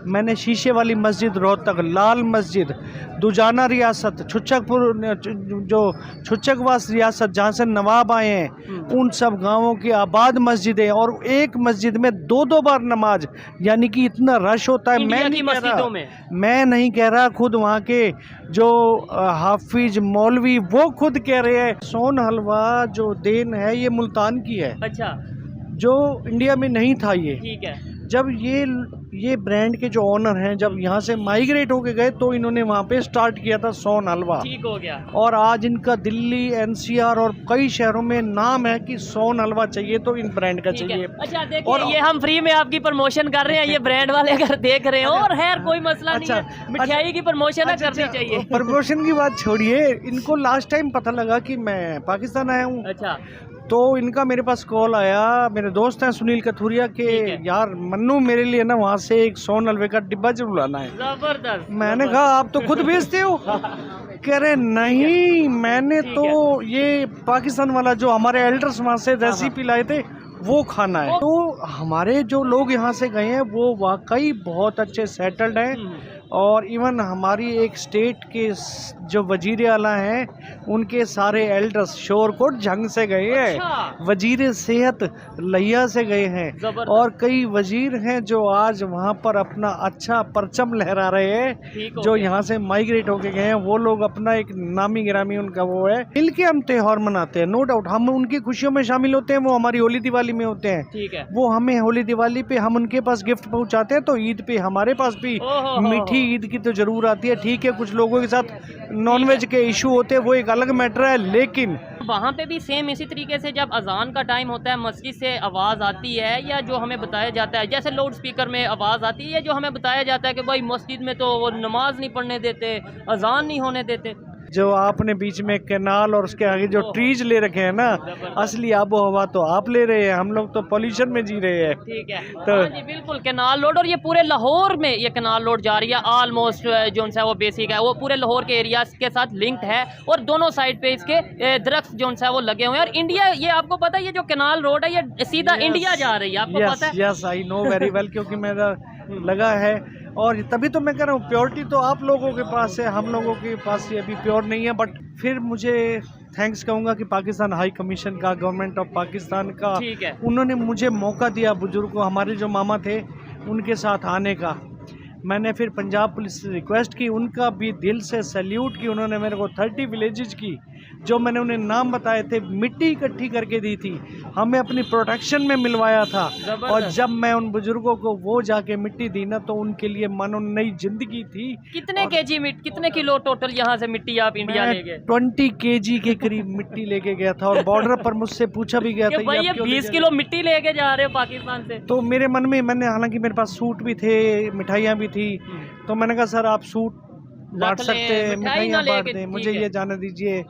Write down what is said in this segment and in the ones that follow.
मैंने शीशे वाली मस्जिद रोहतक, लाल मस्जिद, दुजाना रियासत, छुच्चकपुर जो छुच्चकवास रियासत जहाँ से नवाब आए हैं, उन सब गांवों की आबाद मस्जिदें, और एक मस्जिद में 2-2 बार नमाज, यानी कि इतना रश होता है। मैं नहीं कह रहा, खुद वहाँ के जो हाफिज मौलवी वो खुद कह रहे हैं सोन हलवा जो देन है ये मुल्तान की है। अच्छा, जो इंडिया में नहीं था ये। ठीक है। जब ये ब्रांड के जो ओनर हैं जब यहाँ से माइग्रेट होके गए तो इन्होंने वहाँ पे स्टार्ट किया था सोन हलवा, ठीक हो गया। और आज इनका दिल्ली, एनसीआर और कई शहरों में नाम है कि सोन हलवा चाहिए तो इन ब्रांड का चाहिए। अच्छा देखिए, और ये हम फ्री में आपकी प्रमोशन कर रहे हैं, ये ब्रांड वाले अगर देख रहे हो, और खैर कोई मसला नहीं है, मिठाई की प्रमोशन करनी चाहिए। प्रमोशन की बात छोड़िए, इनको लास्ट टाइम पता लगा कि मैं पाकिस्तान आया हूँ। अच्छा, तो इनका मेरे पास कॉल आया, मेरे दोस्त हैं सुनील कथुरिया के, यार मन्नू मेरे लिए ना वहाँ से एक सोन हलवे का डिब्बा जरूर लाना है। जबरदस्त। मैंने कहा आप तो खुद बेचते हो? कह रहे नहीं, मैंने तो ये पाकिस्तान वाला जो हमारे एल्डर्स वहाँ से रेसिपी लाए थे वो खाना है। तो हमारे जो लोग यहाँ से गए हैं वो वाकई बहुत अच्छे सेटल्ड हैं, और इवन हमारी एक स्टेट के जो वजीर आला हैं उनके सारे एल्डर्स शोरकोट जंग से गए हैं। अच्छा। वजीर सेहत लिया से गए हैं, और कई वजीर हैं जो आज वहाँ पर अपना अच्छा परचम लहरा रहे हैं, जो यहाँ से माइग्रेट होके गए हैं। वो लोग अपना एक नामी गिरामी उनका वो है। मिल के हम त्यौहार मनाते हैं, नो डाउट हम उनकी खुशियों में शामिल होते हैं, वो हमारी होली दिवाली में होते हैं। ठीक है। वो हमें होली दिवाली पे हम उनके पास गिफ्ट पहुँचाते हैं, तो ईद पे हमारे पास भी मीठी ईद की तो जरूर आती है। ठीक है, कुछ लोगों के साथ नॉनवेज के इशू होते हैं, वो एक अलग मैटर है, लेकिन वहाँ पे भी सेम इसी तरीके से जब अजान का टाइम होता है मस्जिद से आवाज़ आती है, या जो हमें बताया जाता है जैसे लाउड स्पीकर में आवाज़ आती है, या जो हमें बताया जाता है कि भाई मस्जिद में तो वो नमाज नहीं पढ़ने देते, अजान नहीं होने देते। जो आपने बीच में कैनाल और उसके आगे जो ट्रीज ले रखे हैं ना, असली आबो हवा तो आप ले रहे हैं, हम लोग तो पॉल्यूशन में जी रहे हैं। ठीक है, तो जी बिल्कुल कैनाल रोड, और ये पूरे लाहौर में ये कैनाल रोड जा रही है ऑलमोस्ट, जो है वो बेसिक है, वो पूरे लाहौर के एरिया के साथ लिंक्ड है, और दोनों साइड पे इसके दरख्त जो है वो लगे हुए हैं। और इंडिया, ये आपको पता है ये जो कैनाल रोड है ये सीधा इंडिया जा रही है, आपको पता है? Yes, I know very well, क्योंकि मेरा लगा है, और तभी तो मैं कह रहा हूँ प्योरिटी तो आप लोगों के पास है, हम लोगों के पास ये अभी प्योर नहीं है। बट फिर मुझे थैंक्स कहूँगा कि पाकिस्तान हाई कमीशन का, गवर्नमेंट ऑफ पाकिस्तान का, उन्होंने मुझे मौका दिया, बुजुर्गों हमारे जो मामा थे उनके साथ आने का। मैंने फिर पंजाब पुलिस से रिक्वेस्ट की, उनका भी दिल से सैल्यूट की, उन्होंने मेरे को 30 विलेजेस की जो मैंने उन्हें नाम बताए थे मिट्टी इकट्ठी करके दी थी, हमें अपनी प्रोटेक्शन में मिलवाया था। और जब मैं उन बुजुर्गों को वो जाके मिट्टी दी ना, तो उनके लिए मानो नई जिंदगी थी। कितने केजी कितने किलो टोटल यहाँ से मिट्टी आप इंडिया ले गए? 20 kg के करीब मिट्टी लेके गया था, और बॉर्डर पर मुझसे पूछा भी गया था भाई ये 20 किलो मिट्टी लेके जा रहे हो पाकिस्तान से? तो मेरे मन में, मैंने हालांकि मेरे पास सूट भी थे, मिठाइयाँ भी थी, तो मैंने कहा सर आप सूट बांट सकते हैं, मिठाइयाँ बांट दें, मुझे ये जाने दीजिए।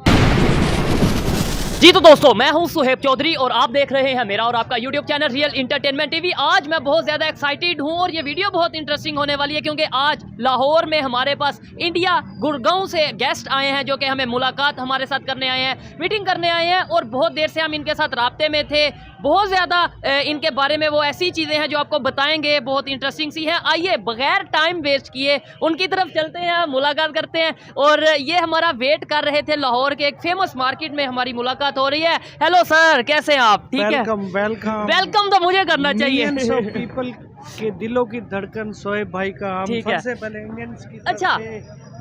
जी तो दोस्तों, मैं हूं सुहेब चौधरी और आप देख रहे हैं मेरा और आपका YouTube channel real entertainment TV. आज मैं बहुत ज़्यादा एक्साइटेड हूं और ये वीडियो बहुत इंटरेस्टिंग होने वाली है, क्योंकि आज लाहौर में हमारे पास इंडिया गुड़गांव से गेस्ट आए हैं, जो कि हमें मुलाकात हमारे साथ करने आए हैं, मीटिंग करने आए हैं, और बहुत देर से हम इनके साथ राब्ते में थे। बहुत ज़्यादा इनके बारे में वो ऐसी चीज़ें हैं जो आपको बताएंगे, बहुत इंटरेस्टिंग सी हैं। आइए बगैर टाइम वेस्ट किए उनकी तरफ चलते हैं, मुलाकात करते हैं। और ये हमारा वेट कर रहे थे, लाहौर के एक फेमस मार्केट में हमारी मुलाकात हो रही है। हेलो सर, कैसे हैं आप? ठीक है, वेलकम वेलकम। वेलकम तो मुझे करना चाहिए। पीपल के दिलों की धड़कन सोहेब भाई का हम सबसे पहले इंडियंस की अच्छा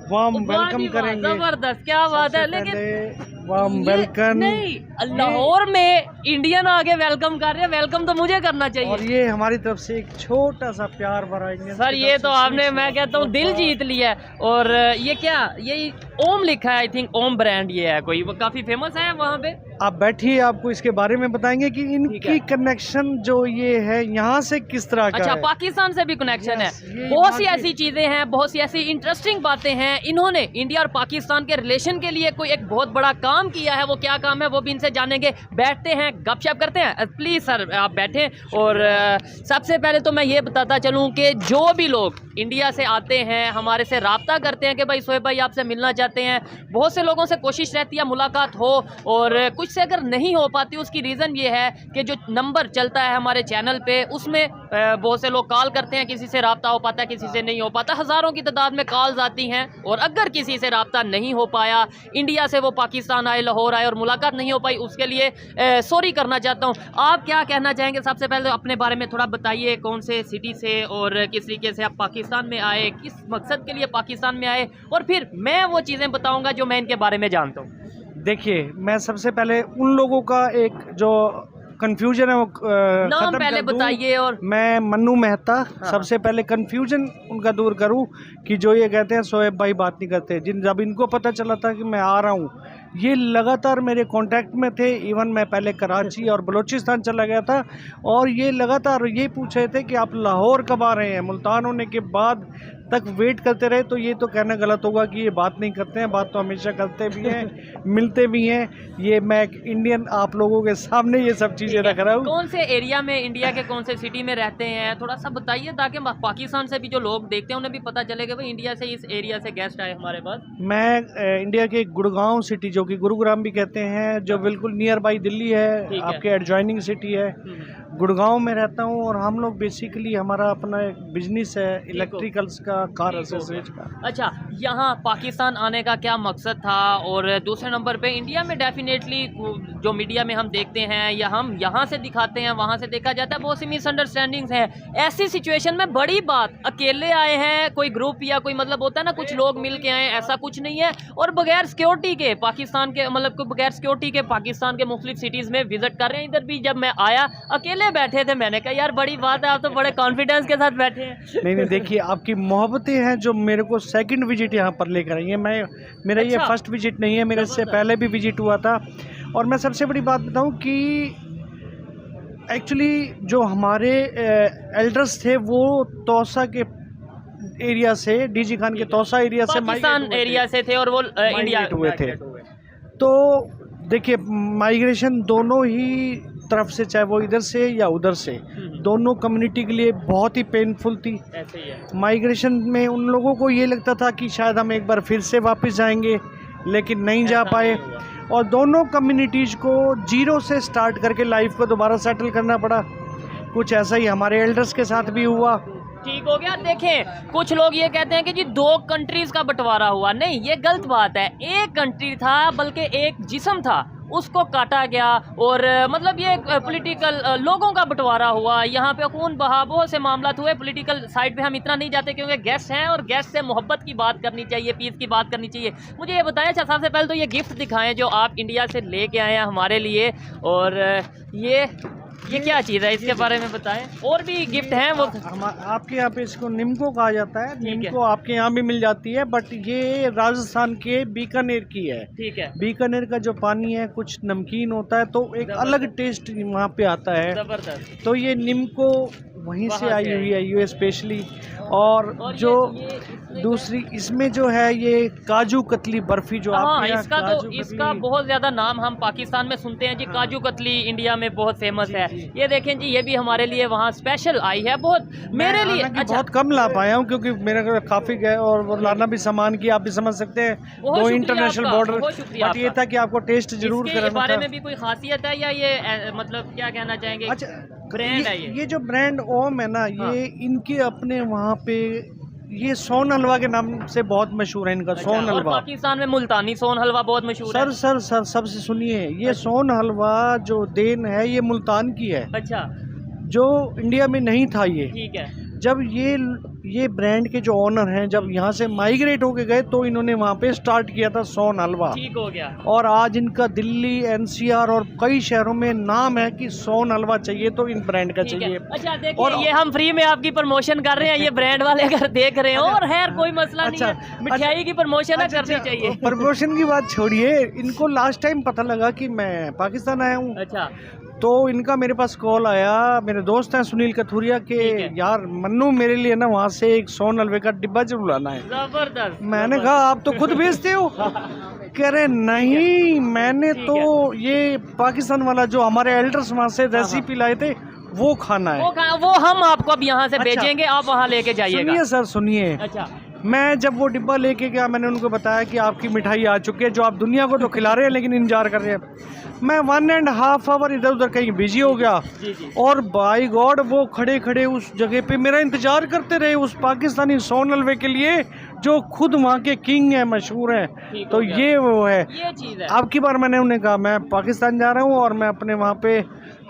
वार्म वेलकम करेंगे। जबरदस्त, क्या बात है। लेकिन वार्म वेलकम नहीं, लाहौर में इंडियन आगे वेलकम कर रहे हैं, वेलकम तो मुझे करना चाहिए। और ये हमारी तरफ से एक छोटा सा प्यार भरा इंडियन सर, ये तो आपने, मैं कहता हूँ, दिल जीत लिया है। और ये क्या, ये ओम लिखा है, आई थिंक ओम ब्रांड ये है कोई, वो काफी फेमस है वहाँ पे। आप बैठिए, आपको इसके बारे में बताएंगे कि इनकी कनेक्शन जो ये है यहाँ से किस तरह का अच्छा है। पाकिस्तान से भी कनेक्शन है। बहुत सी ऐसी चीजें हैं, बहुत सी ऐसी इंटरेस्टिंग बातें हैं। इन्होंने इंडिया और पाकिस्तान के रिलेशन के लिए कोई एक बहुत बड़ा काम किया है, वो क्या काम है वो भी इनसे जानेंगे। बैठते हैं, गपशप करते हैं। प्लीज सर आप बैठें। और सबसे पहले तो मैं ये बताता चलूँ कि जो भी लोग इंडिया से आते हैं, हमारे से रब्ता करते हैं कि भाई शोएब भाई आपसे मिलना चाहते हैं। बहुत से लोगों से कोशिश रहती है मुलाकात हो, और कुछ से अगर नहीं हो पाती, उसकी रीज़न ये है कि जो नंबर चलता है हमारे चैनल पे उसमें बहुत से लोग कॉल करते हैं, किसी से रब्ता हो पाता है, किसी से नहीं हो पाता। हज़ारों की तादाद में कॉल्स आती हैं, और अगर किसी से रब्ता नहीं हो पाया, इंडिया से वो पाकिस्तान आए, लाहौर आए और मुलाकात नहीं हो पाई, उसके लिए सॉरी करना चाहता हूँ। आप क्या कहना चाहेंगे? सबसे पहले अपने बारे में थोड़ा बताइए, कौन से सिटी से और किस तरीके से आप पाकिस्तान में आए, किस मकसद के लिए पाकिस्तान में आए, और फिर मैं वो चीज़ें बताऊँगा जो मैं इनके बारे में जानता हूँ। देखिए, मैं सबसे पहले उन लोगों का एक जो कंफ्यूजन है वो नाम पहले बताइए। और मैं मन्नू मेहता। हाँ। सबसे पहले कंफ्यूजन उनका दूर करूं कि जो ये कहते हैं शोएब भाई बात नहीं करते। जब इनको पता चला था कि मैं आ रहा हूं, ये लगातार मेरे कांटेक्ट में थे। इवन मैं पहले कराची और बलूचिस्तान चला गया था, और ये लगातार ये पूछ रहे थे कि आप लाहौर कब आ रहे हैं। मुल्तान होने के बाद तक वेट करते रहे, तो ये तो कहना गलत होगा कि ये बात नहीं करते हैं। बात तो हमेशा करते भी हैं, मिलते भी हैं। ये मैं एक इंडियन आप लोगों के सामने ये सब चीज़ें रख रहा हूँ। कौन से एरिया में, इंडिया के कौन से सिटी में रहते हैं, थोड़ा सा बताइए, ताकि पाकिस्तान से भी जो लोग देखते हैं उन्हें भी पता चले कि भाई इंडिया से, इस एरिया से गेस्ट आए हमारे पास। मैं इंडिया के गुड़गांव सिटी, जो कि गुरुग्राम भी कहते हैं, जो बिल्कुल नियर बाई दिल्ली है, आपके एडजॉइनिंग सिटी है, गुड़गांव में रहता हूँ। और हम लोग बेसिकली, हमारा अपना एक बिजनेस है इलेक्ट्रिकल्स का, कार एक्सेसरीज का। अच्छा, यहाँ पाकिस्तान आने का क्या मकसद था? और दूसरे नंबर पे इंडिया में डेफिनेटली जो मीडिया में हम देखते हैं, या हम यहाँ से दिखाते हैं, वहाँ से देखा जाता है, बहुत सी मिसअंडरस्टैंडिंग्स हैं। ऐसी सिचुएशन में बड़ी बात, अकेले आए हैं, कोई ग्रुप या कोई मतलब होता है ना, कुछ लोग मिल के आए, ऐसा कुछ नहीं है। और बगैर सिक्योरिटी के पाकिस्तान के, मतलब बगैर सिक्योरिटी के पाकिस्तान के मुख्तलिफ सिटीज़ में विजिट कर रहे हैं। इधर भी जब मैं आया, अकेले बैठे थे, मैंने कहा यार बड़ी बात है, आप तो बड़े कॉन्फिडेंस के साथ बैठे हैं। नहीं, देखिए, आपकी मोहब्बतें हैं जो मेरे को सेकंड विजिट यहाँ पर लेकर आई है। मेरा ये फर्स्ट विजिट नहीं है, मेरे इससे पहले भी विजिट हुआ था। और मैं सबसे बड़ी बात बताऊं कि एक्चुअली जो हमारे एल्डर्स थे वो तौसा के एरिया से, डीजी खान के तौसा एरिया से, पाकिस्तान एरिया से थे, और वो इंडिया हुए थे। तो देखिए, माइग्रेशन दोनों ही तरफ से, चाहे वो इधर से या उधर से, दोनों कम्युनिटी के लिए बहुत ही पेनफुल थी। ऐसे ही है। माइग्रेशन में उन लोगों को ये लगता था कि शायद हम एक बार फिर से वापस जाएंगे, लेकिन नहीं जा पाए। और दोनों कम्युनिटीज़ को जीरो से स्टार्ट करके लाइफ को दोबारा सेटल करना पड़ा। कुछ ऐसा ही हमारे एल्डर्स के साथ भी हुआ। ठीक हो गया। देखें, कुछ लोग ये कहते हैं कि जी 2 कंट्रीज का बंटवारा हुआ। नहीं, ये गलत बात है। एक कंट्री था, बल्कि एक जिस्म था, उसको काटा गया। और मतलब ये पॉलिटिकल लोगों का बंटवारा हुआ, यहाँ पे खून बहा, बहुत से मामला हुए। पॉलिटिकल साइड पे हम इतना नहीं जाते, क्योंकि गेस्ट हैं और गेस्ट से मोहब्बत की बात करनी चाहिए, पीस की बात करनी चाहिए। मुझे ये बताया, अच्छा सबसे पहले तो ये गिफ्ट दिखाएं जो आप इंडिया से लेके आए हैं हमारे लिए। और ये क्या चीज़ है, इसके बारे में बताएं। और भी गिफ्ट हैं वो आपके यहाँ पे इसको निम्को कहा जाता है। निम्को आपके यहाँ भी मिल जाती है, बट ये राजस्थान के बीकानेर की है। ठीक है। बीकानेर का जो पानी है कुछ नमकीन होता है, तो एक अलग टेस्ट वहाँ पे आता है। जबरदस्त। तो ये निम्को वहीं से आई हुई है, यूएस स्पेशली। और जो दूसरी इसमें जो है ये काजू कतली बर्फी, जो आप इसका बहुत ज्यादा नाम हम पाकिस्तान में सुनते हैं जी। काजू कतली इंडिया में बहुत फेमस है। ये देखें जी, ये भी हमारे लिए वहाँ स्पेशल आई है, बहुत मेरे लिए। अच्छा, बहुत कम ला पाया हूँ क्योंकि मेरा काफी है, और वो लाना भी सामान की, आप भी समझ सकते हैं, दो इंटरनेशनल बॉर्डर। बट ये था कि आपको टेस्ट जरूर कराना था। बारे में भी कोई खासियत है, या ये मतलब क्या कहना चाहेंगे? अच्छा, ब्रांड है ये जो ब्रांड ओम है ना, ये इनके अपने वहाँ पे ये सोन हलवा के नाम से बहुत मशहूर है इनका। सोन हलवा। पाकिस्तान में मुल्तानी सोन हलवा बहुत मशहूर है। सर सबसे सुनिए, ये सोन हलवा जो देन है ये मुल्तान की है। अच्छा, जो इंडिया में नहीं था ये। ठीक है। जब ये ब्रांड के जो ओनर हैं जब यहाँ से माइग्रेट होके गए, तो इन्होंने वहाँ पे स्टार्ट किया था सोन हलवा। ठीक हो गया। और आज इनका दिल्ली, एनसीआर और कई शहरों में नाम है कि सोन हलवा चाहिए तो इन ब्रांड का चाहिए। अच्छा, देखिए, और ये हम फ्री में आपकी प्रमोशन कर रहे हैं, ये ब्रांड वाले अगर देख रहे हो, और खैर कोई मसला नहीं है, मिठाई की प्रमोशन करनी चाहिए। प्रमोशन की बात छोड़िए, इनको लास्ट टाइम पता लगा कि मैं पाकिस्तान आया हूँ। अच्छा, तो इनका मेरे पास कॉल आया, मेरे दोस्त हैं सुनील कथुरिया के, यार मन्नू मेरे लिए ना वहाँ से एक सोन हलवे का डिब्बा जरूर लाना है। जबरदस्त। मैंने कहा आप तो खुद बेचते हो? कह रहे नहीं, मैंने तो ये पाकिस्तान वाला जो हमारे एल्डर्स वहाँ से रेसिपी लाए थे वो खाना है। वो हम आपको अब यहाँ से अच्छा। भेजेंगे, आप वहाँ लेके जाइएगा। सुनिए सर, सुनिए। अच्छा। मैं जब वो डिब्बा लेके गया, मैंने उनको बताया कि आपकी मिठाई आ चुकी है, जो आप दुनिया को तो खिला रहे हैं लेकिन इंतजार कर रहे हैं। मैं 1.5 आवर इधर उधर कहीं बिजी हो गया। जी। और बाय गॉड वो खड़े खड़े उस जगह पे मेरा इंतजार करते रहे, उस पाकिस्तानी सोन हलवे के लिए, जो खुद वहाँ के किंग है, मशहूर है। तो ये वो है, ये चीज़ है। अब की बार मैंने उन्हें कहा मैं पाकिस्तान जा रहा हूँ और मैं अपने वहाँ पे,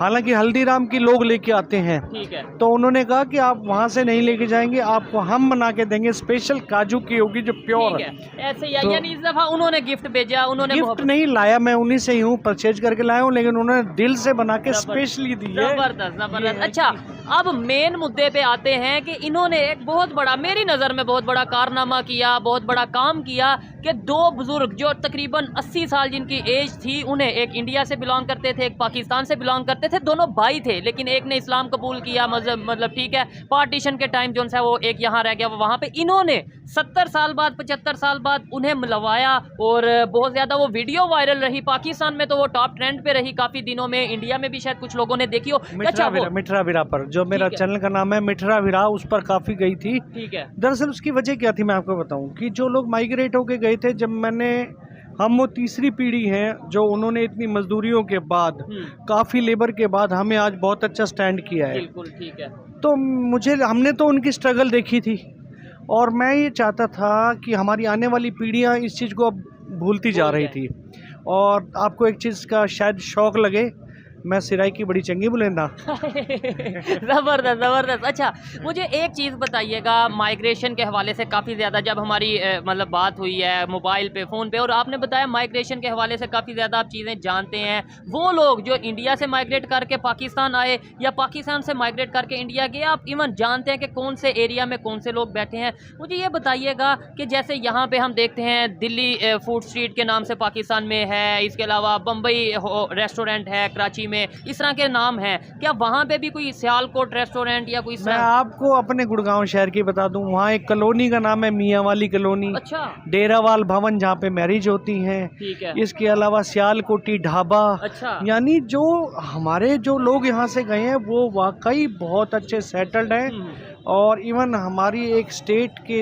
हालांकि हल्दीराम की लोग लेके आते हैं, ठीक है। तो उन्होंने कहा कि आप वहाँ से नहीं लेके जाएंगे, आपको हम बना के देंगे, स्पेशल काजू की होगी जो प्योर है। ऐसे तो यानी इस दफा उन्होंने गिफ्ट भेजा, उन्होंने गिफ्ट नहीं लाया, मैं उन्हीं से ही हूँ, परचेज करके लाया हूँ, लेकिन उन्होंने दिल से बना के स्पेशली दी है। जबरदस्त जबरदस्त। अच्छा, अब मेन मुद्दे पे आते हैं कि इन्होंने एक बहुत बड़ा, मेरी नज़र में बहुत बड़ा कारनामा किया, बहुत बड़ा काम किया कि दो बुजुर्ग जो तकरीबन 80 साल जिनकी एज थी, उन्हें एक इंडिया से बिलोंग करते थे, एक पाकिस्तान से बिलोंग करते थे, दोनों भाई थे, लेकिन एक ने इस्लाम कबूल किया, मतलब ठीक है, पार्टीशन के टाइम जो सा वो एक यहाँ रह गया, वो वहाँ पे। इन्होंने 70 साल बाद 75 साल बाद उन्हें मिलवाया और बहुत ज़्यादा वो वीडियो वायरल रही। पाकिस्तान में तो वो टॉप ट्रेंड पे रही काफ़ी दिनों में, इंडिया में भी शायद कुछ लोगों ने देखी हो। अच्छा, मिठरा विरा पर, जो मेरा चैनल का नाम है मिठरा विरा, उस पर काफ़ी गई थी। ठीक है। दरअसल उसकी वजह क्या थी मैं आपको बताऊं, कि जो लोग माइग्रेट होके गए थे, जब हम वो तीसरी पीढ़ी हैं जो उन्होंने इतनी मजदूरियों के बाद, काफ़ी लेबर के बाद हमें आज बहुत अच्छा स्टैंड किया है। बिल्कुल ठीक है। तो हमने तो उनकी स्ट्रगल देखी थी, और मैं ये चाहता था कि हमारी आने वाली पीढ़ियाँ इस चीज़ को अब भूलती जा रही थी। और आपको एक चीज़ का शायद शौक लगे, मैं सिराई की बड़ी चंगी बुलेंदा। ज़बरदस्त ज़बरदस्त। अच्छा, मुझे एक चीज़ बताइएगा, माइग्रेशन के हवाले से काफ़ी ज़्यादा जब हमारी मतलब बात हुई है मोबाइल पे, फ़ोन पे, और आपने बताया माइग्रेशन के हवाले से काफ़ी ज़्यादा आप चीज़ें जानते हैं। वो लोग जो इंडिया से माइग्रेट करके पाकिस्तान आए या पाकिस्तान से माइग्रेट करके इंडिया गए, आप इवन जानते हैं कि कौन से एरिया में कौन से लोग बैठे हैं। मुझे ये बताइएगा कि जैसे यहाँ पर हम देखते हैं दिल्ली फूड स्ट्रीट के नाम से पाकिस्तान में है, इसके अलावा बम्बई रेस्टोरेंट है कराची में, इस तरह के नाम हैं, क्या वहाँ पे भी कोई सियालकोट रेस्टोरेंट या कोई? मैं आपको अपने गुड़गांव शहर की बता दूं, वहाँ एक कॉलोनी का नाम है मियाँ वाली कॉलोनी। अच्छा। डेरावाल भवन, जहाँ पे मैरिज होती है। ठीक है। इसके अलावा सियालकोटी ढाबा। अच्छा। यानी जो हमारे जो लोग यहाँ से गए हैं वो वाकई बहुत अच्छे सेटल्ड हैं। और इवन हमारी एक स्टेट के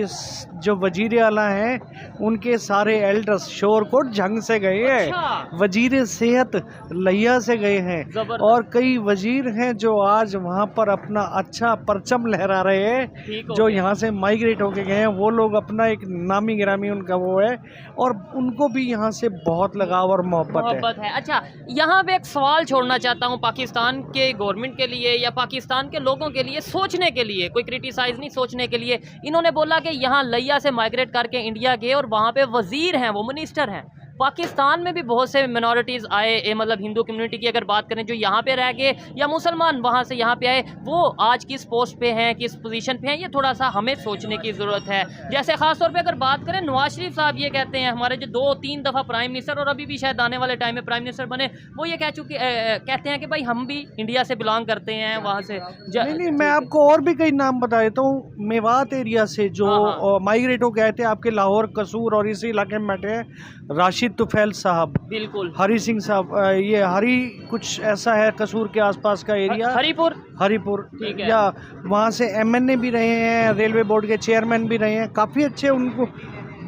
जो वजीर आला हैं, उनके सारे एल्डर्स शोरकोट जंग से गए हैं। अच्छा। वजीर सेहत लिया से गए हैं, और कई वजीर हैं जो आज वहाँ पर अपना अच्छा परचम लहरा रहे हैं, जो यहाँ से माइग्रेट होके गए हैं। वो लोग अपना एक नामी गिरामी उनका वो है, और उनको भी यहाँ से बहुत लगाव और मोहब्बत है। अच्छा, यहाँ पे एक सवाल छोड़ना चाहता हूँ पाकिस्तान के गवर्नमेंट के लिए या पाकिस्तान के लोगों के लिए, सोचने के लिए, कोई क्रिटिसाइज नहीं, सोचने के लिए। इन्होंने बोला कि यहाँ लिया से माइग्रेट करके इंडिया गए और वहाँ पे वजीर हैं, वो मिनिस्टर हैं। पाकिस्तान में भी बहुत से मिनॉरिटीज़ आए, मतलब हिंदू कम्युनिटी की अगर बात करें, जो यहाँ पे रह गए, या मुसलमान वहाँ से यहाँ पे आए, वो आज किस पोस्ट पे हैं, किस पोजीशन पे हैं, ये थोड़ा सा हमें सोचने की ज़रूरत है। जैसे ख़ास तौर पे अगर बात करें, नवाज शरीफ साहब ये कहते हैं, हमारे जो 2-3 दफ़ा प्राइम मिनिस्टर और अभी भी शायद आने वाले टाइम में प्राइम मिनिस्टर बने, वो ये कहते हैं कि भाई हम भी इंडिया से बिलोंग करते हैं, वहाँ से नहीं, मैं आपको और भी कई नाम बता देता हूँ। मेवात एरिया से जो माइग्रेट हो गए थे, आपके लाहौर, कसूर और इसी इलाके में बैठे हैं, राशिद तुफैल साहब, बिल्कुल, हरी सिंह साहब, ये हरी कुछ ऐसा है कसूर के आसपास का एरिया, हरीपुर, या वहाँ से MNA भी रहे हैं, रेलवे बोर्ड के चेयरमैन भी रहे हैं, काफ़ी अच्छे उनको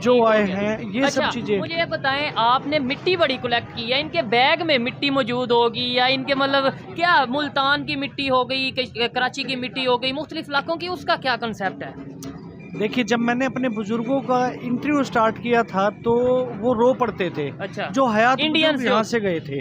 जो आए हैं। ये अच्छा, सब चीज़ें। मुझे ये बताएं, आपने मिट्टी बड़ी कलेक्ट की है, इनके बैग में मिट्टी मौजूद होगी या इनके मतलब क्या मुल्तान की मिट्टी हो गई, कराची की मिट्टी हो गई, मुख्तलिफ इलाकों की, उसका क्या कंसेप्ट है? देखिए, जब मैंने अपने बुजुर्गों का इंटरव्यू स्टार्ट किया था तो वो रो पड़ते थे। अच्छा। जो हयात इंडियन यहाँ से गए थे,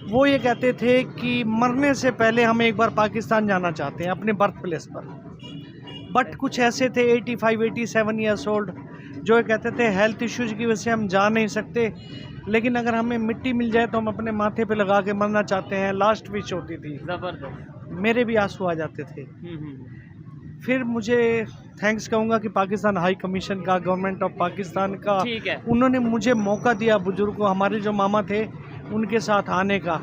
वो ये कहते थे कि मरने से पहले हम एक बार पाकिस्तान जाना चाहते हैं, अपने बर्थ प्लेस पर। बट कुछ ऐसे थे 85-87 ईयर्स ओल्ड, जो कहते थे हेल्थ इश्यूज की वजह से हम जा नहीं सकते, लेकिन अगर हमें मिट्टी मिल जाए तो हम अपने माथे पे लगा के मरना चाहते हैं। लास्ट विश होती थी। जबरदस्त। मेरे भी आंसू आ जाते थे। फिर मुझे थैंक्स कहूँगा कि पाकिस्तान हाई कमीशन का, गवर्नमेंट ऑफ पाकिस्तान का, उन्होंने मुझे मौका दिया, बुजुर्गों, हमारे जो मामा थे उनके साथ आने का।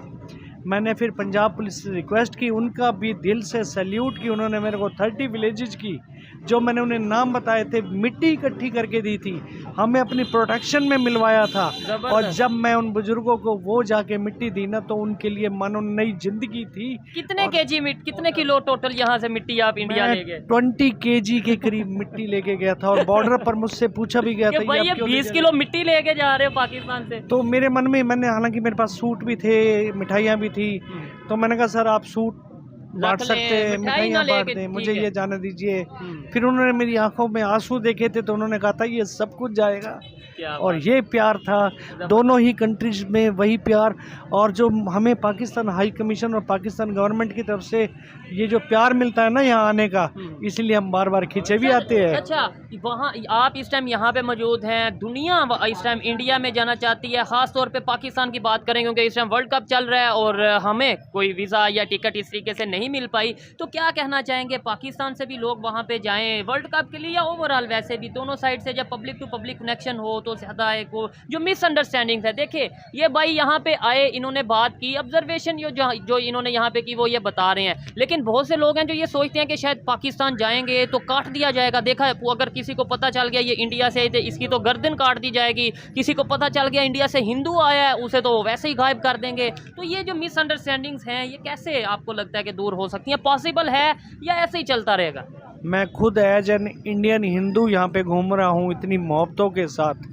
मैंने फिर पंजाब पुलिस से रिक्वेस्ट की, उनका भी दिल से सैल्यूट की, उन्होंने मेरे को 30 विलेजेस की जो मैंने उन्हें नाम बताए थे, मिट्टी इकट्ठी करके दी थी, हमें अपनी प्रोटेक्शन में मिलवाया था। और जब मैं उन बुजुर्गों को वो जाके मिट्टी दी ना, तो उनके लिए मानो नई जिंदगी थी। कितने केजी कितने किलो टोटल यहाँ से मिट्टी आप इंडिया ले गए? 20 kg के करीब मिट्टी लेके गया था। और बॉर्डर पर मुझसे पूछा भी गया था भाई ये 20 किलो मिट्टी लेके जा रहे हो पाकिस्तान से? तो मेरे मन में, मैंने, हालांकि मेरे पास सूट भी थे, मिठाइयाँ भी थी, तो मैंने कहा सर आप सूट बांट सकते हैं, मिठाइयाँ बांट दें, मुझे ये जाने दीजिए। फिर उन्होंने मेरी आंखों में आंसू देखे थे, तो उन्होंने कहा था ये सब कुछ जाएगा। और ये प्यार था दोनों ही कंट्रीज में, वही प्यार। और जो हमें पाकिस्तान हाई कमीशन और पाकिस्तान गवर्नमेंट की तरफ से ये जो प्यार मिलता है ना यहाँ आने का, इसलिए हम बार बार खींचे भी आते हैं। अच्छा, वहाँ आप इस टाइम यहाँ पे मौजूद हैं, दुनिया इस टाइम इंडिया में जाना चाहती है, खास तौर पे पाकिस्तान की बात करें क्योंकि इस टाइम वर्ल्ड कप चल रहा है और हमें कोई वीज़ा या टिकट इस तरीके से नहीं मिल पाई। तो क्या कहना चाहेंगे, पाकिस्तान से भी लोग वहाँ पे जाएं वर्ल्ड कप के लिए, या ओवरऑल वैसे भी दोनों साइड से जब पब्लिक टू पब्लिक कनेक्शन हो तो ज़्यादा एक वो जो मिसअंडरस्टैंडिंग्स है? देखिए ये भाई यहाँ पे आए, इन्होंने बात की, ऑब्जर्वेशन जो इन्होंने यहाँ पे की वो ये बता रहे हैं, लेकिन बहुत से लोग हैं जो ये सोचते हैं कि शायद पाकिस्तान जाएंगे तो काट दिया जाएगा। देखा है, अगर किसी को पता चल गया ये इंडिया से थे, इसकी तो गर्दन काट दी जाएगी। किसी को पता चल गया इंडिया से हिंदू आया है, उसे तो वैसे ही गायब कर देंगे। तो ये जो मिसअंडरस्टैंडिंग्स हैं, ये कैसे आपको लगता है कि दूर हो सकती हैं? पॉसिबल है या ऐसे ही चलता रहेगा? मैं खुद एज एन इंडियन हिंदू यहाँ पे घूम रहा हूँ इतनी मोहब्बतों के साथ,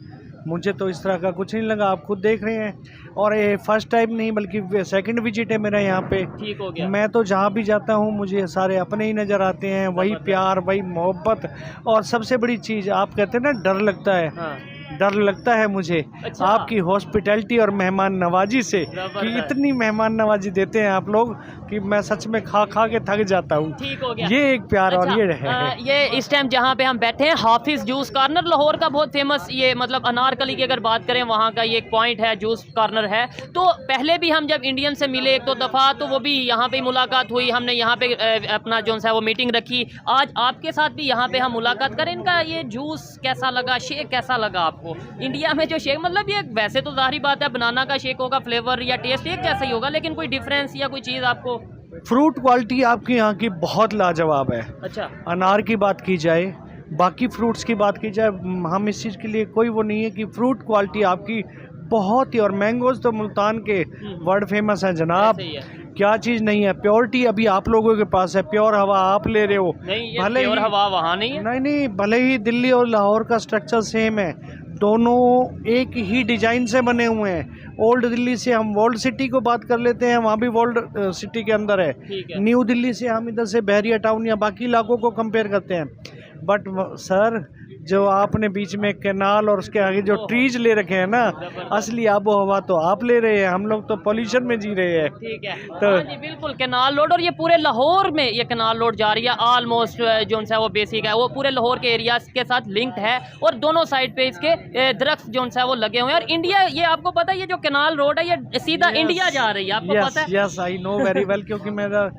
मुझे तो इस तरह का कुछ नहीं लगा। आप खुद देख रहे हैं। और ये फर्स्ट टाइम नहीं बल्कि सेकंड विजिट है मेरा यहाँ पे। ठीक हो गया। मैं तो जहाँ भी जाता हूँ मुझे सारे अपने ही नज़र आते हैं, वही प्यार, वही मोहब्बत। और सबसे बड़ी चीज़, आप कहते हैं ना डर लगता है, हाँ। डर लगता है मुझे अच्छा। आपकी हॉस्पिटैलिटी और मेहमान नवाजी से, कि इतनी मेहमान नवाजी देते हैं आप लोग कि मैं सच में खा खा के थक जाता हूँ। ठीक हो गया। ये एक प्यार। अच्छा, और ये है ये इस टाइम जहाँ पे हम बैठे हैं, हाफिज जूस कॉर्नर, लाहौर का बहुत फेमस, ये मतलब अनारकली की अगर बात करें वहाँ का ये एक पॉइंट है, जूस कॉर्नर है। तो पहले भी हम जब इंडियन से मिले एक दो दफ़ा, तो वो भी यहाँ पे मुलाकात हुई, हमने यहाँ पे अपना जो है वो मीटिंग रखी। आज आपके साथ भी यहाँ पे हम मुलाकात करें। इनका ये जूस कैसा लगा, शेक कैसा लगा आपको? इंडिया में जो शेक, मतलब ये वैसे तो जाहिर बात है बनाना का शेक होगा, फ्लेवर या टेस्ट एक जैसा ही होगा, लेकिन कोई डिफरेंस या कोई चीज़ आपको? फ्रूट क्वालिटी आपकी यहाँ की बहुत लाजवाब है। अच्छा। अनार की बात की जाए, बाकी फ्रूट्स की बात की जाए, हम इस चीज़ के लिए कोई वो नहीं है कि फ्रूट क्वालिटी आपकी बहुत ही। और मैंगोज तो मुल्तान के वर्ल्ड फेमस हैं जनाब। क्या चीज़ नहीं है, प्योरिटी अभी आप लोगों के पास है। प्योर हवा आप ले रहे हो, नहीं भले प्योर हवा वहाँ नहीं है। नहीं, भले ही दिल्ली और लाहौर का स्ट्रक्चर सेम है, दोनों एक ही डिजाइन से बने हुए हैं। ओल्ड दिल्ली से हम वर्ल्ड सिटी को बात कर लेते हैं, वहाँ भी वर्ल्ड सिटी के अंदर है। न्यू दिल्ली से हम इधर से बहरिया टाउन या बाकी इलाकों को कंपेयर करते हैं। बट सर, जो आपने बीच में कैनाल और उसके आगे जो ट्रीज ले रखे हैं ना, असली आबो हवा तो आप ले रहे हैं, हम लोग तो पॉल्यूशन में जी रहे हैं। ठीक है, तो हाँ जी बिल्कुल, कैनाल रोड, और ये पूरे लाहौर में ये कैनाल रोड जा रही है ऑलमोस्ट, जो है वो बेसिक है, वो पूरे लाहौर के एरिया के साथ लिंक्ड है। और दोनों साइड पे इसके दरख्त जो है वो लगे हुए हैं। और इंडिया, ये आपको पता है, ये जो कैनाल रोड है ये सीधा इंडिया जा रही है, आपको पता है? Yes, I know very well, क्योंकि मेरा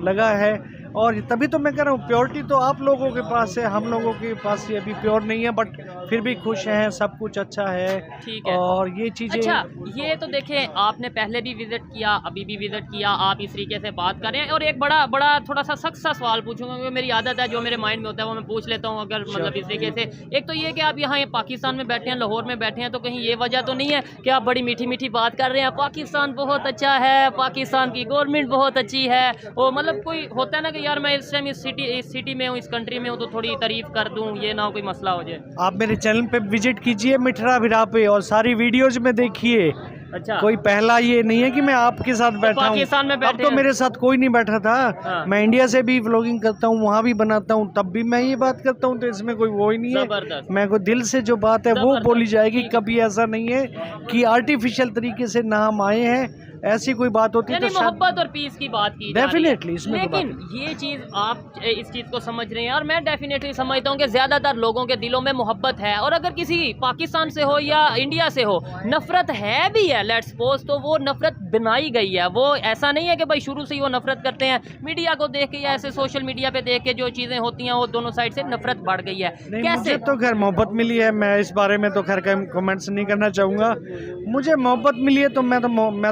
लगा है। और तभी तो मैं कह रहा हूँ, प्योरिटी तो आप लोगों के पास है, हम लोगों के पास ये अभी प्योर नहीं है, बट फिर भी खुश हैं, सब कुछ अच्छा है। ठीक है। और ये चीज़ें, अच्छा, ये तो देखें, आपने पहले भी विजिट किया, अभी भी विजिट किया, आप इस तरीके से बात कर रहे हैं। और एक बड़ा थोड़ा सा सख्त सा सवाल पूछूंगा, क्योंकि मेरी आदत है, जो मेरे माइंड में होता है वो मैं पूछ लेता हूँ, अगर मतलब इस तरीके से। एक तो ये कि आप यहाँ पाकिस्तान में बैठे हैं, लाहौर में बैठे हैं, तो कहीं ये वजह तो नहीं है कि आप बड़ी मीठी मीठी बात कर रहे हैं, पाकिस्तान बहुत अच्छा है, पाकिस्तान की गवर्नमेंट बहुत अच्छी है, और मतलब कोई होता है ना कि यार मैं इस टाइम इस सिटी में हूँ, इस कंट्री में हूँ, तो थोड़ी तारीफ कर दूँ, ये ना कोई मसला हो जाए। आप मेरे चैनल पे विजिट कीजिए, मिठरा भिरा पे, और सारी वीडियोज में देखिए। अच्छा, कोई पहला ये नहीं है कि मैं आपके साथ बैठा हूँ, पाकिस्तान में बैठे अब तो मेरे साथ कोई नहीं बैठा था। हाँ। मैं इंडिया से भी व्लॉगिंग करता हूँ, वहाँ भी बनाता हूँ, तब भी मैं ये बात करता हूँ, तो इसमें कोई वो ही नहीं है। मैं को दिल से जो बात है वो बोली जाएगी। कभी ऐसा नहीं है कि आर्टिफिशियल तरीके से ना हम आए हैं, ऐसी कोई बात होती है तो मोहब्बत और पीस की बात की डेफिनेटली। लेकिन ये चीज़, आप इस चीज़ को समझ रहे हैं, और मैं डेफिनेटली समझता हूँ कि ज़्यादातर लोगों के दिलों में मोहब्बत है। और अगर किसी पाकिस्तान से हो या इंडिया से हो, नफरत है भी है, लेट्स सपोज, तो वो नफरत बनाई गई है। वो ऐसा नहीं है कि भाई शुरू से ही वो नफरत करते हैं। मीडिया को देख के या ऐसे सोशल मीडिया पे देख के जो चीज़ें होती हैं, वो दोनों साइड से नफरत बढ़ गई है। कैसे? मुझे तो खैर मोहब्बत मिली है, मैं इस बारे में तो खैर कमेंट्स नहीं करना चाहूँगा। मुझे मोहब्बत मिली है तो मैं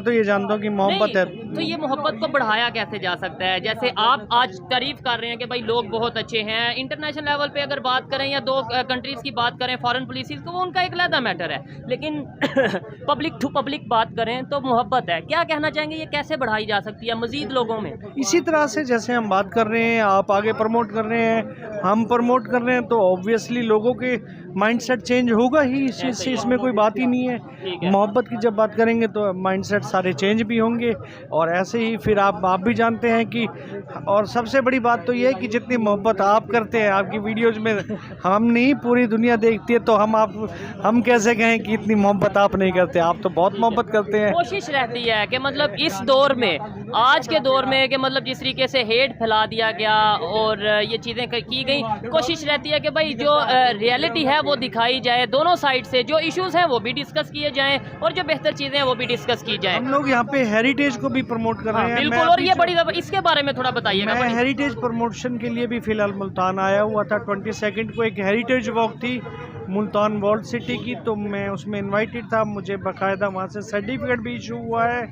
तो ये जानता बंदों की मोहब्बत है। तो ये मोहब्बत को बढ़ाया कैसे जा सकता है? जैसे आप आज तारीफ कर रहे हैं कि भाई लोग बहुत अच्छे हैं, इंटरनेशनल लेवल पे अगर बात करें या दो कंट्रीज़ की बात करें फॉरेन पॉलिसीज़, तो वो उनका एक अलग मैटर है, लेकिन पब्लिक टू पब्लिक बात करें तो मोहब्बत है। क्या कहना चाहेंगे, ये कैसे बढ़ाई जा सकती है मज़ीद लोगों में? इसी तरह से जैसे हम बात कर रहे हैं, आप आगे प्रमोट कर रहे हैं, हम प्रमोट कर रहे हैं, तो ऑब्वियसली लोगों के माइंडसेट चेंज होगा ही। इस चीज़ से इसमें कोई बात ही नहीं है। मोहब्बत की जब बात करेंगे तो माइंडसेट सारे चेंज भी होंगे, और ऐसे ही फिर आप भी जानते हैं कि, और सबसे बड़ी बात तो ये है कि जितनी मोहब्बत आप करते हैं, आपकी वीडियोज़ में हम नहीं पूरी दुनिया देखती है, तो हम कैसे कहें कि इतनी मोहब्बत आप नहीं करते? आप तो बहुत मोहब्बत करते हैं। कोशिश रहती है कि मतलब इस दौर में, आज के दौर में, कि मतलब जिस तरीके से हेट फैला दिया गया और ये चीज़ें की गई, कोशिश रहती है कि भाई जो रियलिटी है वो दिखाई जाए, दोनों साइड से जो इश्यूज हैं वो भी डिस्कस किए जाएं और जो बेहतर चीज़ें हैं वो भी डिस्कस की जाएं। हम लोग यहाँ पे हेरिटेज को भी प्रमोट कर रहे हैं। बिल्कुल, और ये बड़ी, इसके बारे में थोड़ा बताइएगा। मैं हेरिटेज प्रमोशन के लिए भी फिलहाल मुल्तान आया हुआ था। 22 को एक हेरिटेज वॉक थी मुल्तान वर्ल्ड सिटी की, तो मैं उसमें इनवाइटेड था। मुझे बाकायदा वहाँ से सर्टिफिकेट भी इशू हुआ है,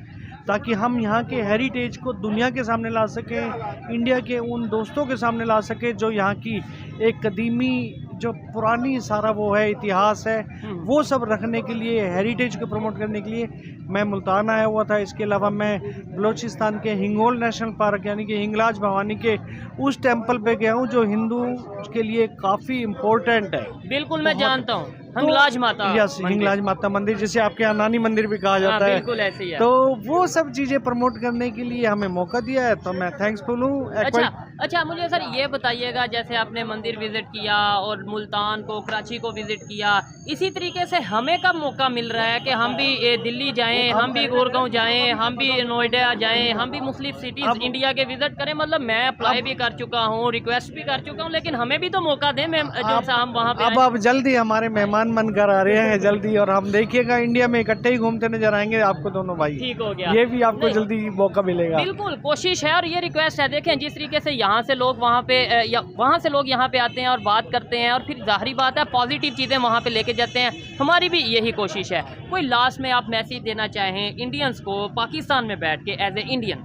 ताकि हम यहाँ के हेरिटेज को दुनिया के सामने ला सकें, इंडिया के उन दोस्तों के सामने ला सकें जो यहाँ की एक कदीमी, जो पुरानी सारा वो है इतिहास है, वो सब रखने के लिए, हेरिटेज को प्रमोट करने के लिए मैं मुल्तान आया हुआ था। इसके अलावा मैं बलूचिस्तान के हिंगोल नेशनल पार्क यानी कि हिंगलाज भवानी के उस टेंपल पे गया हूँ जो हिंदू के लिए काफ़ी इम्पोर्टेंट है। बिल्कुल, मैं जानता हूँ हिंगलाज माता। यस, हिंगलाज माता मंदिर, जिसे आपके यहाँ नानी मंदिर भी कहा जाता है। बिल्कुल ऐसे ही है। तो वो सब चीज़ें प्रमोट करने के लिए हमें मौका दिया है, तो मैं थैंक्सफुल हूँ। अच्छा, मुझे सर ये बताइएगा, जैसे आपने मंदिर विजिट किया और मुल्तान को, कराची को विजिट किया, इसी तरीके से हमें कब मौका मिल रहा है कि हम भी दिल्ली जाएं, हम भी गुड़गांव जाएं, हम भी नोएडा जाएं, हम भी मुख्तलिफ सिटीज़ इंडिया के विजिट करें? मतलब मैं अप्लाई भी कर चुका हूँ, रिक्वेस्ट भी कर चुका हूँ, लेकिन हमें भी तो मौका दें जैसा हम वहाँ पे। अब आप जल्दी हमारे मेहमान बनकर आ रहे हैं जल्दी, और हम देखिएगा इंडिया में इकट्ठे ही घूमते नजर आएंगे आपको दोनों भाई। ठीक हो गया, ये भी आपको जल्दी मौका मिलेगा। बिल्कुल कोशिश है और ये रिक्वेस्ट है। देखें जिस तरीके से यहाँ से लोग वहाँ पे या वहाँ से लोग यहाँ पे आते हैं और बात करते हैं, और फिर जाहिर बात है पॉजिटिव चीज़ें वहाँ पे लेके जाते हैं, हमारी भी यही कोशिश है। कोई लास्ट में आप मैसेज देना चाहें इंडियंस को पाकिस्तान में बैठ के एज ए इंडियन?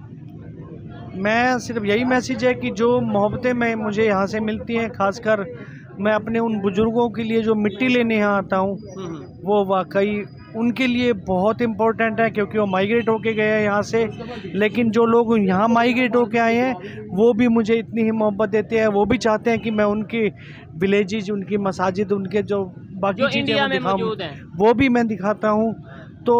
मैं सिर्फ यही मैसेज है कि जो मोहब्बतें मैं मुझे यहाँ से मिलती हैं, खासकर मैं अपने उन बुजुर्गों के लिए जो मिट्टी लेने यहाँ आता हूँ, वो वाकई उनके लिए बहुत इम्पोर्टेंट है, क्योंकि वो माइग्रेट होके गए हैं यहाँ से। लेकिन जो लोग यहाँ माइग्रेट होके आए हैं वो भी मुझे इतनी ही मोहब्बत देते हैं, वो भी चाहते हैं कि मैं उनकी विलेजेस, उनकी मसाजिद, उनके जो बाकी चीज़ें दिखाऊँ, वो भी मैं दिखाता हूँ। तो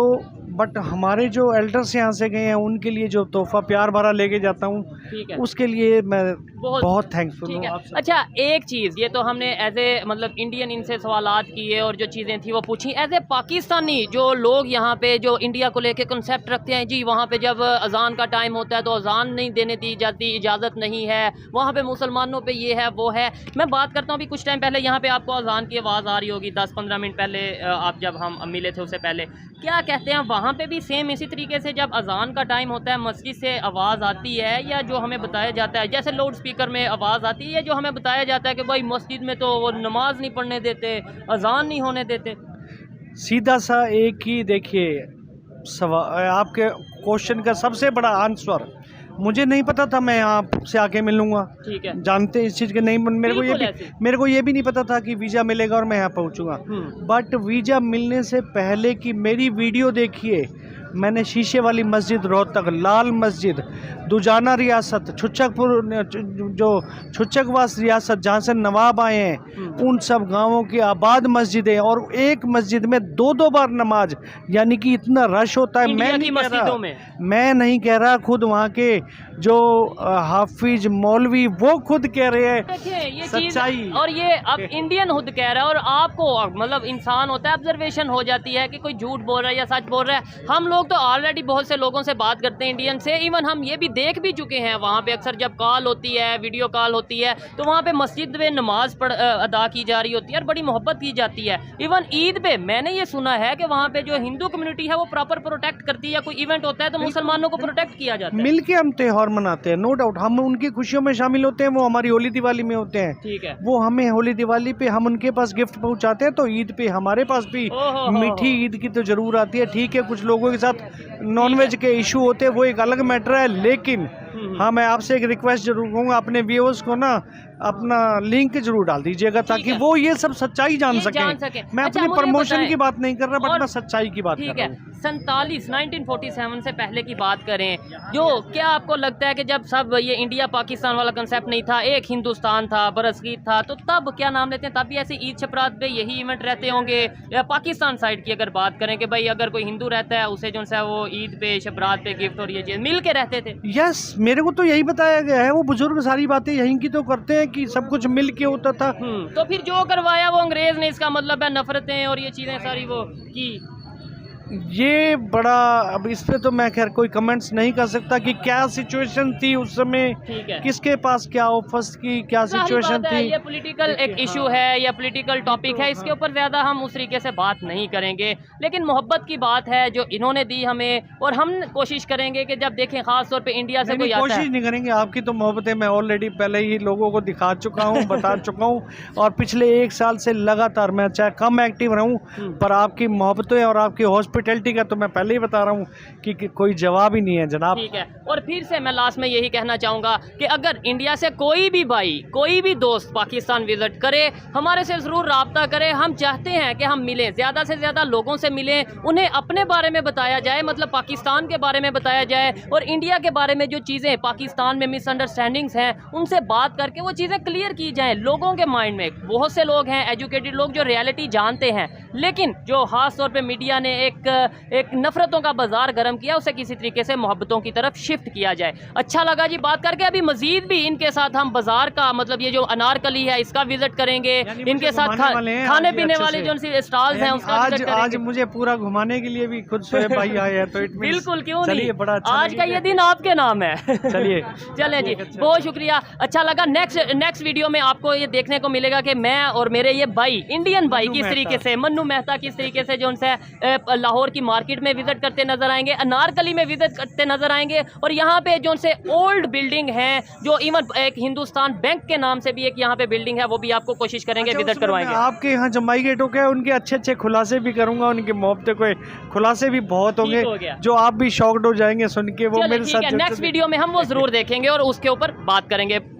बट हमारे जो एल्डर्स यहाँ से गए हैं उनके लिए जो तोहफा प्यार भरा लेके जाता हूँ, उसके लिए मैं बहुत थैंकफुल हूँ। अच्छा, एक चीज़, ये तो हमने एज ए मतलब इंडियन इनसे सवालात किए और जो चीज़ें थी वो पूछी। एज ए पाकिस्तानी जो लोग यहाँ पे जो इंडिया को लेके कंसेप्ट रखते हैं, जी वहाँ पे जब अजान का टाइम होता है तो अजान नहीं देने दी जाती, इजाज़त नहीं है, वहाँ पे मुसलमानों पे ये है वो है। मैं बात करता हूँ, अभी कुछ टाइम पहले यहाँ पे आपको अजान की आवाज़ आ रही होगी, 10-15 मिनट पहले आप जब हम मिले थे उससे पहले, क्या कहते हैं वहाँ पे भी सेम इसी तरीके से जब अजान का टाइम होता है मस्जिद से आवाज़ आती है, या जो हमें बताया जाता है जैसे लाउड स्पीकर में आवाज़ आती है, या जो हमें बताया जाता है कि भाई मस्जिद में तो वो नमाज नहीं पढ़ने देते, अजान नहीं होने देते? सीधा सा एक ही देखिए सवाल, आपके क्वेश्चन का सबसे बड़ा आंसर मुझे नहीं पता था, मैं आपसे आके मिलूंगा। ठीक है, जानते इस चीज़ के नहीं, मेरे को ये भी नहीं पता था कि वीज़ा मिलेगा और मैं यहाँ पहुँचूँगा। बट वीज़ा मिलने से पहले की मेरी वीडियो देखिए, मैंने शीशे वाली मस्जिद रोहतक, लाल मस्जिद, दुजाना रियासत, छुच्चकपुर जो छुच्चकवास रियासत जहाँ से नवाब आए हैं, उन सब गांवों की आबाद मस्जिदें, और एक मस्जिद में 2-2 बार नमाज, यानी कि इतना रश होता है। मैं नहीं कह रहा, खुद वहाँ के जो हाफिज मौलवी वो खुद कह रहे हैं ये सच्चाई, और ये अब इंडियन खुद कह रहा है, और आपको मतलब इंसान होता है, ऑब्जर्वेशन हो जाती है कि कोई झूठ बोल रहा है या सच बोल रहा है। हम लोग तो ऑलरेडी बहुत से लोगों से बात करते हैं इंडियन से, इवन हम ये भी देख भी चुके हैं वहाँ पे अक्सर जब कॉल होती है, वीडियो कॉल होती है, तो वहाँ पे मस्जिद में नमाज अदा की जा रही होती है और बड़ी मोहब्बत की जाती है। इवन ईद पे मैंने ये सुना है कि वहाँ पे जो हिंदू कम्युनिटी है वो प्रॉपर प्रोटेक्ट करती है, कोई इवेंट होता है तो मुसलमानों को प्रोटेक्ट किया जाता है। मिलके हम त्योहार मनाते हैं, नो डाउट, हम उनकी खुशियों में शामिल होते हैं, वो हमारी होली दिवाली में होते हैं। ठीक है, वो हमें होली दिवाली पे हम उनके पास गिफ्ट पहुँचाते हैं, तो ईद पे हमारे पास भी मीठी ईद की तो जरूर आती है। ठीक है, कुछ लोगों के साथ नॉनवेज के इशू होते हैं, वो एक अलग मैटर है। लेकिन हाँ, मैं आपसे एक रिक्वेस्ट जरूर करूँगा, अपने व्यूअर्स को ना अपना लिंक जरूर डाल दीजिएगा ताकि वो ये सब सच्चाई जान सके। मैं अच्छा, अपनी मुझे प्रमोशन बताएं। की बात नहीं कर रहा, बट मैं सच्चाई की बात कर ठीक रहा है, हूँ। 1947 से पहले की बात करें, जो क्या आपको लगता है कि जब सब ये इंडिया पाकिस्तान वाला कंसेप्ट नहीं था, एक हिंदुस्तान था, बरसगीर था, तो तब क्या नाम लेते हैं, तब भी ऐसे ईद शपरात पे यही इवेंट रहते होंगे? या पाकिस्तान साइड की अगर बात करें कि भाई अगर कोई हिंदू रहता है उसे जो है वो ईद पे शपरात पे गिफ्ट और ये चीज़ मिल के रहते थे? यस, मेरे को तो यही बताया गया है, वो बुजुर्ग सारी बातें यहीं की तो करते हैं कि सब कुछ मिल के होता था। तो फिर जो करवाया वो अंग्रेज ने, इसका मतलब है नफरतें और ये चीज़ें सारी वो की। ये बड़ा, अब इस पे तो मैं खैर कोई कमेंट्स नहीं कर सकता कि क्या सिचुएशन थी उस समय, ठीक है, किसके पास क्या ऑफर्स की क्या सिचुएशन थी। ये पॉलिटिकल एक इशू है या पॉलिटिकल टॉपिक है, इसके ऊपर ज़्यादा हम उस तरीके से बात नहीं करेंगे। लेकिन मोहब्बत की बात है जो इन्होंने दी हमें, और हम कोशिश करेंगे कि जब देखें ख़ास तौर पे इंडिया से कोई आता है। कोशिश नहीं करेंगे, आपकी तो मोहब्बतें मैं ऑलरेडी पहले ही लोगों को दिखा चुका हूँ, बता चुका हूँ, और पिछले 1 साल से लगातार मैं चाहे कम एक्टिव रहूँ, पर आपकी मोहब्बतें और आपकी हॉस्पिटैलिटी का तो मैं पहले ही बता रहा हूँ कि कोई जवाब ही नहीं है जनाब। ठीक है, और फिर से मैं लास्ट में यही कहना चाहूँगा कि अगर इंडिया से कोई भी भाई, कोई भी दोस्त पाकिस्तान विजिट करे, हमारे से ज़रूर रब्ता करे। हम चाहते हैं कि हम मिलें, ज़्यादा से ज़्यादा लोगों से मिलें, उन्हें अपने बारे में बताया जाए, मतलब पाकिस्तान के बारे में बताया जाए, और इंडिया के बारे में जो चीज़ें पाकिस्तान में मिसअंडरस्टैंडिंग्स हैं उनसे बात करके वो चीज़ें क्लियर की जाएँ लोगों के माइंड में। बहुत से लोग हैं, एजुकेटेड लोग, जो रियलिटी जानते हैं, लेकिन जो ख़ास तौर पर मीडिया ने एक नफरतों का बाजार गर्म किया, उसे किसी तरीके से मोहब्बतों की तरफ शिफ्ट किया जाए। अच्छा लगा जी बात करके। अभी मजीद भी इनके साथ हम बाजार का, मतलब ये जो अनारकली है इसका विजिट करेंगे, इनके साथ खाने पीने वाले जो स्टॉल्स हैं उसका विजिट करेंगे। आज मुझे पूरा घुमाने के लिए भी खुद शोएब भाई आए हैं, तो बिल्कुल, क्यों नहीं, बड़ा अच्छा आज का ये दिन आपके नाम है। चलिए चलें जी, बहुत शुक्रिया, अच्छा लगा। नेक्स्ट वीडियो में आपको ये देखने को मिलेगा कि मैं और मेरे ये भाई, इंडियन भाई, किस तरीके से, मन्नू मेहता किस तरीके से जो उनसे लाहौर की मार्केट में विजिट करते नजर आएंगे, अनारकली में विजिट करते नजर आएंगे, और यहाँ पे जो उनसे ओल्ड बिल्डिंग है, जो इवन एक हिंदुस्तान बैंक के नाम से भी एक यहाँ पे बिल्डिंग है, वो भी आपको कोशिश करेंगे विजिट करवाएंगे। आपके यहाँ जमाई गेटों के उनके अच्छे खुलासे भी करूंगा, उनके मोहब्बते को खुलासे भी बहुत होंगे जो आप भी शॉक्ड हो जाएंगे सुन के। वो मेरे साथ नेक्स्ट वीडियो में हम वो जरूर देखेंगे और उसके ऊपर बात करेंगे।